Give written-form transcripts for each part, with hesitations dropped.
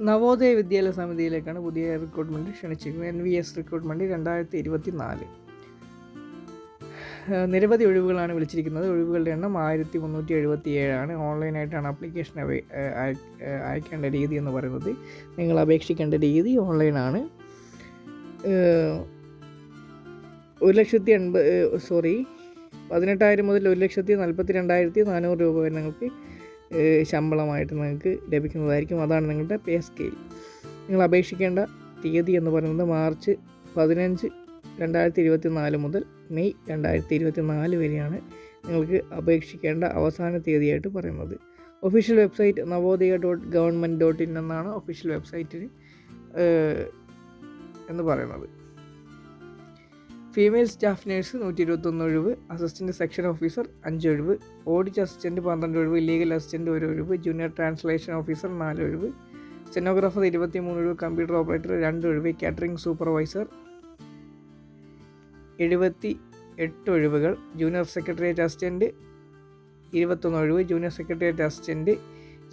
നവോദയ വിദ്യാലയ സമിതിയിലേക്കാണ് പുതിയ recruitment ക്ഷണിച്ചിരിക്കുന്നത്. NVS recruitment 2024. നിരവധി ഒഴിവുകളാണ് വിളിച്ചിരിക്കുന്നത്. ഒഴിവുകളുടെ എണ്ണം 1377. ഓൺലൈനായിട്ടാണ് ആപ്ലിക്കേഷൻ അയക്കേണ്ട രീതി എന്ന് പറയുന്നത്. നിങ്ങൾ അപേക്ഷിക്കേണ്ട രീതി ഓൺലൈനാണ്. 18,000 മുതൽ 1,42,400 രൂപ വരെ നിങ്ങൾക്ക് ശമ്പളമായിട്ട് നിങ്ങൾക്ക് ലഭിക്കുന്നതായിരിക്കും. അതാണ് നിങ്ങളുടെ പേ സ്കെയിൽ. നിങ്ങൾ അപേക്ഷിക്കേണ്ട തീയതി എന്ന് പറയുന്നത് മാർച്ച് 15, 2024 മുതൽ മെയ് 2024 വരെയാണ് നിങ്ങൾക്ക് അപേക്ഷിക്കേണ്ട അവസാന തീയതിയായിട്ട് പറയുന്നത്. ഒഫീഷ്യൽ വെബ്സൈറ്റ് navoday.government.in എന്നാണ് ഒഫീഷ്യൽ വെബ്സൈറ്റിന് എന്ന് പറയുന്നത്. ഫീമെയിൽ സ്റ്റാഫ് നേഴ്സ് 121 ഒഴിവ്, അസിസ്റ്റൻറ്റ് സെക്ഷൻ ഓഫീസർ 5 ഒഴിവ്, ഓഡിറ്റ് അസിസ്റ്റൻറ്റ് 12 ഒഴിവ്, ലീഗൽ അസിസ്റ്റൻറ്റ് 1 ഒഴിവ്, ജൂനിയർ ട്രാൻസ്ലേഷൻ ഓഫീസർ 4 ഒഴിവ്, സ്റ്റെനോഗ്രാഫർ 23 ഒഴിവ്, കമ്പ്യൂട്ടർ ഓപ്പറേറ്റർ 2 ഒഴിവ്, കാറ്ററിംഗ് സൂപ്പർവൈസർ 78 ഒഴിവുകൾ, ജൂനിയർ സെക്രട്ടേറിയറ്റ് അസിസ്റ്റൻറ്റ് 21 ഒഴിവ്, junior secretariat assistant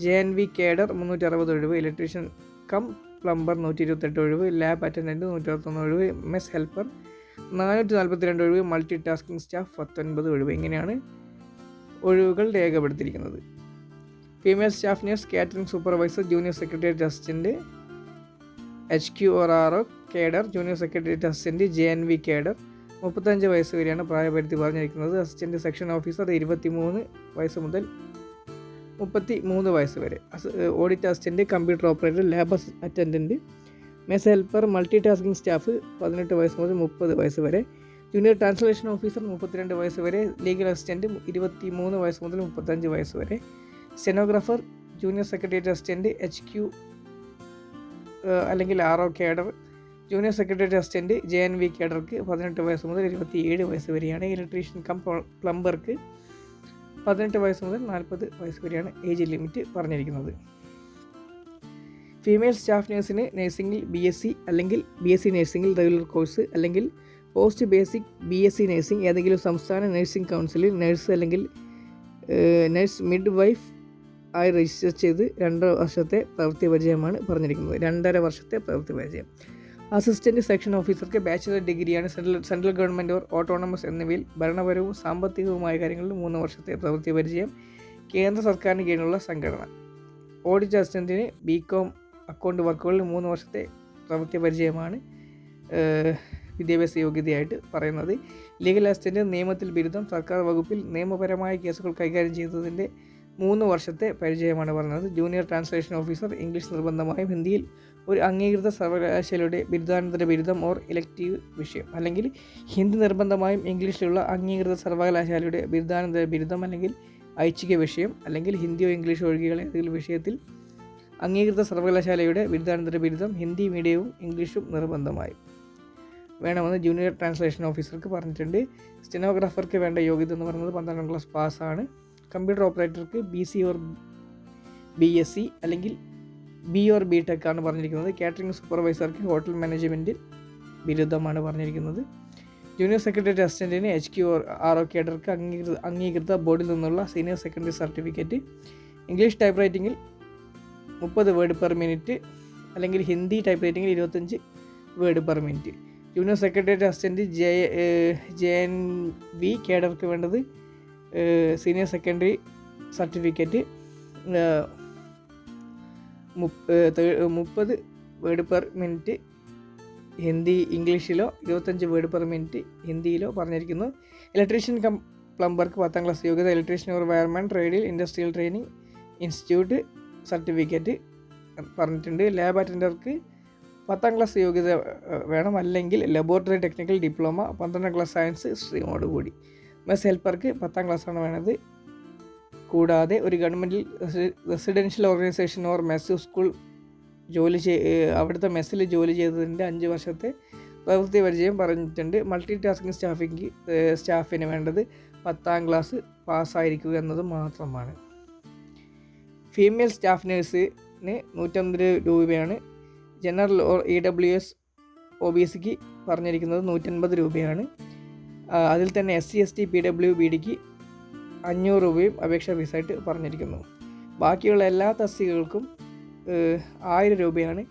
JNV cadre 360 ഒഴിവ്, ഇലക്ട്രീഷ്യൻ കം പ്ലംബർ 128 ഒഴിവ്, ലാബ് അറ്റൻഡൻറ്റ് 121 ഒഴിവ്, മെസ് ഹെൽപ്പർ 442 ഒഴിവ്, മൾട്ടി ടാസ്കിംഗ് സ്റ്റാഫ് 19 ഒഴിവ്. ഇങ്ങനെയാണ് ഒഴിവുകൾ രേഖപ്പെടുത്തിയിരിക്കുന്നത്. Female staff nurse, catering supervisor, junior secretariat assistant HQRO cadre, junior secretariat assistant JNV cadre 35 വയസ്സ് വരെയാണ് പ്രായപരിധി പറഞ്ഞിരിക്കുന്നത്. അസിസ്റ്റൻറ്റ് സെക്ഷൻ ഓഫീസർ 23 വയസ്സ് മുതൽ 33 വയസ്സ് വരെ. Audit assistant, computer operator, lab attendant, mess helper, multi tasking staff 18 വയസ്സ് മുതൽ 30 വയസ്സ് വരെ. ജൂനിയർ ട്രാൻസ്ലേഷൻ ഓഫീസർ 32 വയസ്സ് വരെ. ലീഗൽ അസിസ്റ്റൻറ്റ് 23 വയസ്സ് മുതൽ 35 വയസ്സ് വരെ. Stenographer, junior secretariat assistant HQ അല്ലെങ്കിൽ RO cadre, junior secretariat assistant JNV കേഡർക്ക് 18 വയസ്സ് മുതൽ 27 വയസ്സ് വരെയാണ്. ഇലക്ട്രീഷ്യൻ കം പ്ലംബർക്ക് 18 വയസ്സ് മുതൽ 40 വയസ്സ് വരെയാണ് ഏജ് ലിമിറ്റ് പറഞ്ഞിരിക്കുന്നത്. ഫീമെയിൽ സ്റ്റാഫ് നേഴ്സിന് നഴ്സിംഗിൽ BSc അല്ലെങ്കിൽ BSc നഴ്സിംഗിൽ റെഗുലർ കോഴ്സ് അല്ലെങ്കിൽ പോസ്റ്റ് ബേസിക് BSc നഴ്സിംഗ് ഏതെങ്കിലും സംസ്ഥാന നഴ്സിംഗ് കൗൺസിലിൽ നഴ്സ് അല്ലെങ്കിൽ നഴ്സ് മിഡ് വൈഫ് ആയി രജിസ്റ്റർ ചെയ്ത് 2 വർഷത്തെ പ്രവൃത്തി പരിചയമാണ് പറഞ്ഞിരിക്കുന്നത്. 2.5 വർഷത്തെ പ്രവൃത്തി പരിചയം. അസിസ്റ്റൻറ്റ് സെക്ഷൻ ഓഫീസർക്ക് ബാച്ചിലർ ഡിഗ്രിയാണ്. സെൻട്രൽ ഗവൺമെൻറ് ഓർ ഓട്ടോണമസ് എന്നിവയിൽ ഭരണപരവും സാമ്പത്തികവുമായ കാര്യങ്ങളിൽ 3 വർഷത്തെ പ്രവൃത്തി പരിചയം. കേന്ദ്ര സർക്കാരിന് കീഴിലുള്ള സംഘടന. ഓഡിറ്റ് അസിസ്റ്റൻറ്റിന് BCom അക്കൗണ്ട് വർക്കുകളിൽ 3 വർഷത്തെ പ്രവൃത്തി പരിചയമാണ് വിദ്യാഭ്യാസ യോഗ്യതയായിട്ട് പറയുന്നത്. ലീഗൽ അസിസ്റ്റൻറ്റ് നിയമത്തിൽ ബിരുദം, സർക്കാർ വകുപ്പിൽ നിയമപരമായ കേസുകൾ കൈകാര്യം ചെയ്യുന്നതിൻ്റെ 3 വർഷത്തെ പരിചയമാണ് പറയുന്നത്. ജൂനിയർ ട്രാൻസ്ലേഷൻ ഓഫീസർ ഇംഗ്ലീഷ് നിർബന്ധമായും ഹിന്ദിയിൽ ഒരു അംഗീകൃത സർവകലാശാലയുടെ ബിരുദാനന്തര ബിരുദം ഓർ ഇലക്റ്റീവ് വിഷയം, അല്ലെങ്കിൽ ഹിന്ദി നിർബന്ധമായും ഇംഗ്ലീഷിലുള്ള അംഗീകൃത സർവകലാശാലയുടെ ബിരുദാനന്തര ബിരുദം അല്ലെങ്കിൽ ഐച്ഛിക വിഷയം, അല്ലെങ്കിൽ ഹിന്ദിയോ ഇംഗ്ലീഷോ ഒഴികെയുള്ള ഏതെങ്കിലും വിഷയത്തിൽ അംഗീകൃത സർവകലാശാലയുടെ ബിരുദാനന്തര ബിരുദം ഹിന്ദി മീഡിയവും ഇംഗ്ലീഷും നിർബന്ധമായും വേണമെന്ന് ജൂനിയർ ട്രാൻസ്ലേഷൻ ഓഫീസർക്ക് പറഞ്ഞിട്ടുണ്ട്. സ്റ്റെനോഗ്രാഫർക്ക് വേണ്ട യോഗ്യത എന്ന് പറയുന്നത് 12ാം ക്ലാസ് പാസ്സാണ്. കമ്പ്യൂട്ടർ ഓപ്പറേറ്റർക്ക് BC ഓർ BSc അല്ലെങ്കിൽ B ഓർ BTech ആണ് പറഞ്ഞിരിക്കുന്നത്. കാറ്ററിംഗ് സൂപ്പർവൈസർക്ക് ഹോട്ടൽ മാനേജ്മെൻറ്റിൽ ബിരുദമാണ് പറഞ്ഞിരിക്കുന്നത്. ജൂനിയർ സെക്രട്ടേറിയറ്റ് അസിസ്റ്റൻറ്റിന് HQRO കേഡർക്ക് അംഗീകൃത ബോർഡിൽ നിന്നുള്ള senior secondary certificate. English type റൈറ്റിങ്ങിൽ 30 വേർഡ് പെർ മിനിറ്റ് അല്ലെങ്കിൽ ഹിന്ദി ടൈപ്പ് റൈറ്റിങ്ങിൽ 25 word per minute. Junior secretariat assistant JNV കേഡർക്ക് വേണ്ടത് senior secondary certificate 30 word per minute Hindi ഇംഗ്ലീഷിലോ 25 വേർഡ് പെർ മിനിറ്റ് ഹിന്ദിയിലോ പറഞ്ഞിരിക്കുന്നു. ഇലക്ട്രീഷ്യൻ കം പ്ലംബർക്ക് 10ാം ക്ലാസ് യോഗ്യത. ഇലക്ട്രീഷ്യൻ ഓർ വയർമാൻ ട്രേഡിൽ ഇൻഡസ്ട്രിയൽ ട്രെയിനിങ് ഇൻസ്റ്റിറ്റ്യൂട്ട് സർട്ടിഫിക്കറ്റ് പറഞ്ഞിട്ടുണ്ട്. ലാബ് അറ്റൻഡർക്ക് 10ാം ക്ലാസ് യോഗ്യത വേണം, അല്ലെങ്കിൽ ലബോറട്ടറി ടെക്നിക്കൽ ഡിപ്ലോമ 12ാം ക്ലാസ് സയൻസ് സ്ട്രീമോട് കൂടി. മെസ് ഹെൽപ്പർക്ക് 10ാം ക്ലാസ്സാണ് വേണത്. കൂടാതെ ഒരു ഗവൺമെൻറ്റിൽ residential organisation or mess school അവിടുത്തെ മെസ്സിൽ ജോലി ചെയ്തതിൻ്റെ 5 വർഷത്തെ പ്രവൃത്തി പരിചയം പറഞ്ഞിട്ടുണ്ട്. മൾട്ടി ടാസ്കിംഗ് സ്റ്റാഫിന് വേണ്ടത് 10ാം ക്ലാസ് പാസ്സായിരിക്കുക എന്നത് മാത്രമാണ്. ഫീമെയിൽ സ്റ്റാഫ് നേഴ്സിന് 150 രൂപയാണ്. ജനറൽ ഓർ EWS OBCക്ക് പറഞ്ഞിരിക്കുന്നത് 180 രൂപയാണ്. അതിൽ തന്നെ SC ST PWBDക്ക് 500 രൂപയും അപേക്ഷാ ഫീസായിട്ട് പറഞ്ഞിരിക്കുന്നു. ബാക്കിയുള്ള എല്ലാ തസ്തികകൾക്കും 1000 രൂപയാണ്.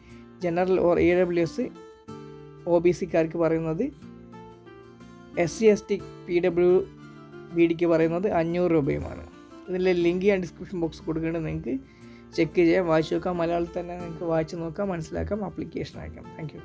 ജനറൽ ഓർ AWS OBCക്കാർക്ക് പറയുന്നത്. SC/ST PWBDക്ക് പറയുന്നത് 500 രൂപയുമാണ്. ഇതിൻ്റെ ലിങ്ക് ഞാൻ ഡിസ്ക്രിപ്ഷൻ ബോക്സ് കൊടുക്കേണ്ടത് നിങ്ങൾക്ക് ചെക്ക് ചെയ്യാം, വായിച്ച് നോക്കാം. മലയാളത്തിൽ തന്നെ നിങ്ങൾക്ക് വായിച്ച് നോക്കാം, മനസ്സിലാക്കാം, ആപ്ലിക്കേഷൻ അയക്കാം. Thank you.